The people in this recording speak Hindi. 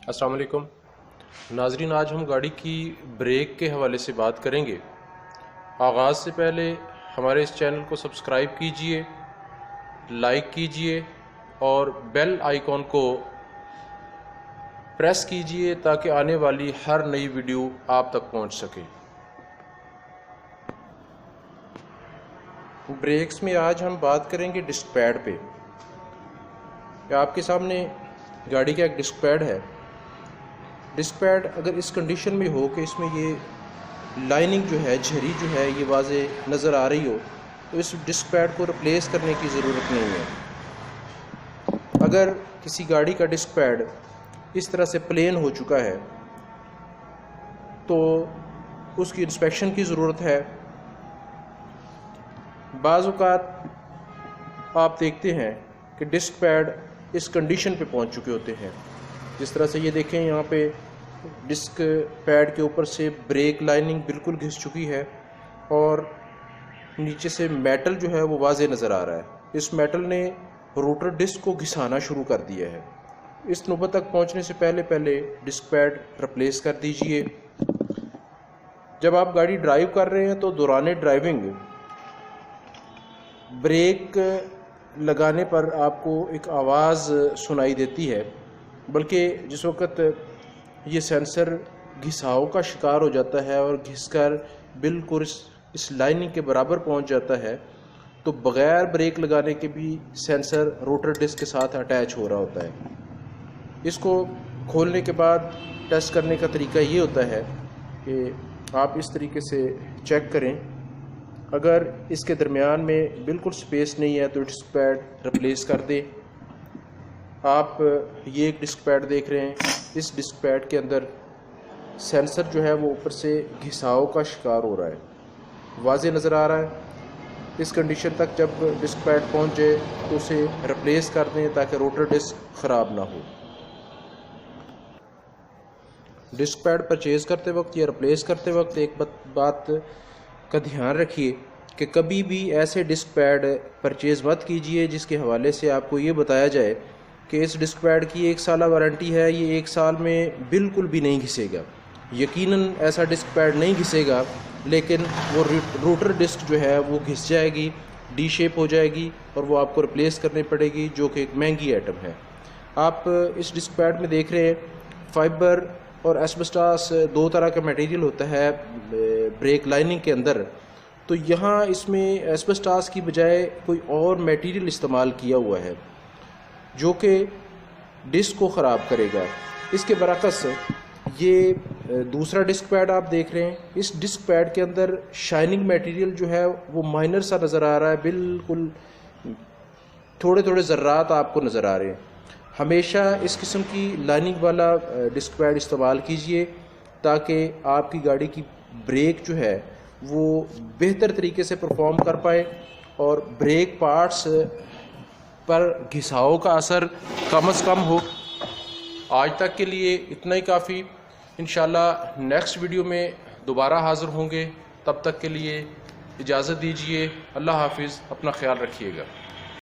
अस्सलाम वालेकुम नाजरीन, आज हम गाड़ी की ब्रेक के हवाले से बात करेंगे। आगाज़ से पहले हमारे इस चैनल को सब्सक्राइब कीजिए, लाइक कीजिए और बेल आइकॉन को प्रेस कीजिए ताकि आने वाली हर नई वीडियो आप तक पहुंच सके। ब्रेक्स में आज हम बात करेंगे डिस्क पैड पे। आपके सामने गाड़ी का एक डिस्क पैड है। डिस्क पैड अगर इस कंडीशन में हो कि इसमें ये लाइनिंग जो है, झरी जो है, ये वाज़े नज़र आ रही हो, तो इस डिस्क पैड को रिप्लेस करने की ज़रूरत नहीं है। अगर किसी गाड़ी का डिस्क पैड इस तरह से प्लेन हो चुका है तो उसकी इंस्पेक्शन की ज़रूरत है। बाज़ औक़ात आप देखते हैं कि डिस्क पैड इस कंडीशन पे पहुंच चुके होते हैं। जिस तरह से ये देखें, यहाँ पे डिस्क पैड के ऊपर से ब्रेक लाइनिंग बिल्कुल घिस चुकी है और नीचे से मेटल जो है वो वाज़े नज़र आ रहा है। इस मेटल ने रोटर डिस्क को घिसाना शुरू कर दिया है। इस नौबत तक पहुंचने से पहले डिस्क पैड रिप्लेस कर दीजिए। जब आप गाड़ी ड्राइव कर रहे हैं तो दौरान ड्राइविंग ब्रेक लगाने पर आपको एक आवाज़ सुनाई देती है, बल्कि जिस वक़्त ये सेंसर घिसाव का शिकार हो जाता है और घिसकर बिल्कुल इस लाइनिंग के बराबर पहुंच जाता है, तो बग़ैर ब्रेक लगाने के भी सेंसर रोटर डिस्क के साथ अटैच हो रहा होता है। इसको खोलने के बाद टेस्ट करने का तरीका ये होता है कि आप इस तरीके से चेक करें। अगर इसके दरमियान में बिल्कुल स्पेस नहीं है तो डिस्क पैड रिप्लेस कर दें। आप ये एक डिस्क पैड देख रहे हैं। इस डिस्क पैड के अंदर सेंसर जो है वो ऊपर से घिसाव का शिकार हो रहा है, वाज़े नज़र आ रहा है। इस कंडीशन तक जब डिस्क पैड पहुंच जाए तो उसे रिप्लेस कर दें ताकि रोटर डिस्क ख़राब ना हो। डिस्क पैड परचेज़ करते वक्त या रिप्लेस करते वक्त एक बात का ध्यान रखिए कि कभी भी ऐसे डिस्क पैड परचेज़ मत कीजिए जिसके हवाले से आपको ये बताया जाए कि इस डिस्क पैड की 1 साल वारंटी है, ये 1 साल में बिल्कुल भी नहीं घिसेगा। यकीनन ऐसा डिस्क पैड नहीं घिसेगा, लेकिन वो रोटर डिस्क जो है वो घिस जाएगी, डी शेप हो जाएगी और वो आपको रिप्लेस करनी पड़ेगी, जो कि एक महंगी आइटम है। आप इस डिस्क पैड में देख रहे हैं फाइबर और एस्बेस्टॉस, 2 तरह का मटेरियल होता है ब्रेक लाइनिंग के अंदर। तो यहाँ इसमें एस्बेस्टॉस की बजाय कोई और मटेरियल इस्तेमाल किया हुआ है जो कि डिस्क को ख़राब करेगा। इसके बरअक्स ये दूसरा डिस्क पैड आप देख रहे हैं। इस डिस्क पैड के अंदर शाइनिंग मटेरियल जो है वो माइनर सा नज़र आ रहा है, बिल्कुल थोड़े थोड़े ज़र्रात आपको नज़र आ रहे हैं। हमेशा इस किस्म की लाइनिंग वाला डिस्क पैड इस्तेमाल कीजिए ताकि आपकी गाड़ी की ब्रेक जो है वो बेहतर तरीके से परफॉर्म कर पाए और ब्रेक पार्ट्स पर घिसाव का असर कम से कम हो। आज तक के लिए इतना ही काफ़ी। इंशाल्लाह नेक्स्ट वीडियो में दोबारा हाज़िर होंगे। तब तक के लिए इजाज़त दीजिए। अल्लाह हाफिज़। अपना ख्याल रखिएगा।